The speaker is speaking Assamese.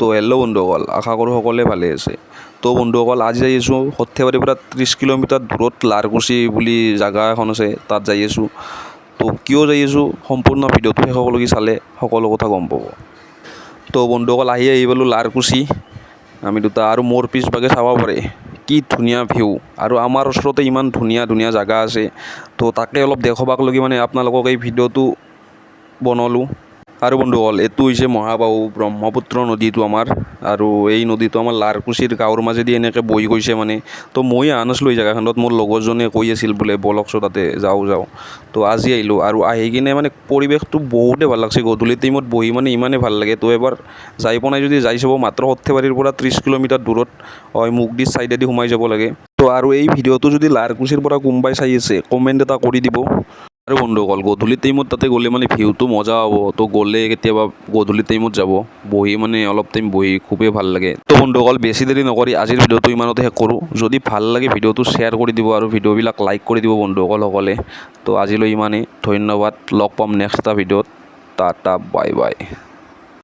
তো হেল্ল' বন্ধুসকল, আশা কৰোঁ সকলোৱে ভালে আছে। তো বন্ধুসকল, আজি যাই আছোঁ সৰ্থেবাৰীৰ পৰা 30 কিলোমিটাৰ দূৰত লাৰকুচি বুলি জেগা এখন আছে, তাত যাই আছোঁ। তো কিয় যাই আছোঁ, সম্পূৰ্ণ ভিডিঅ'টো শেষলৈকে চালে সকলো কথা গম পাব। তো বন্ধুসকল, আহি পালোঁ লাৰকুচি আমি দুটা, আৰু মোৰ পিছভাগে চাব পাৰে কি ধুনীয়া ভিউ, আৰু আমাৰ ওচৰতে ইমান ধুনীয়া ধুনীয়া জেগা আছে। তো তাকে অলপ দেখুৱাক লগি মানে আপোনালোকক এই ভিডিঅ'টো বনালোঁ। আৰু বন্ধুসকল, এইটো হৈছে মহাবাহু ব্ৰহ্মপুত্ৰ নদীটো আমাৰ, আৰু এই নদীটো আমাৰ লাৰকুচিৰ গাঁৱৰ মাজেদি এনেকৈ বৈ গৈছে মানে। তো মই অহা নাছিলোঁ এই জেগাখনত, মোৰ লগৰজনে কৈ আছিল বোলে বলকচোন তাতে যাওঁ। তো আজি আহিলোঁ, আৰু আহি কিনে মানে পৰিৱেশটো বহুতেই ভাল লাগছে। গধূলি টাইমত বহি মানে ইমানেই ভাল লাগে। তো এবাৰ যাই পোৱা নাই যদি যাই চাব, মাত্ৰ সৰ্থেবাৰীৰ পৰা 30 কিলোমিটাৰ দূৰত হয়, মুগদিছ চাইডেদি সোমাই যাব লাগে। তো আৰু এই ভিডিঅ'টো যদি লাৰকুচিৰ পৰা কোনোবাই চাই আছে, কমেণ্ট এটা কৰি দিব। আৰু বন্ধুসকল, গধূলি টাইমত তাতে গ'লে মানে ভিউটো মজা হ'ব। তো গ'লে কেতিয়াবা গধূলি টাইমত যাব, বহি মানে অলপ টাইম বহি খুবেই ভাল লাগে। তো বন্ধুসকল, বেছি দেৰি নকৰি আজিৰ ভিডিঅ'টো ইমানতে শেষ কৰোঁ। যদি ভাল লাগে ভিডিঅ'টো শ্বেয়াৰ কৰি দিব, আৰু ভিডিঅ'বিলাক লাইক কৰি দিব বন্ধুসকল সকলে। তো আজিলৈ ইমানেই, ধন্যবাদ। লগ পাম নেক্সট এটা ভিডিঅ'ত। Tata, bye bye.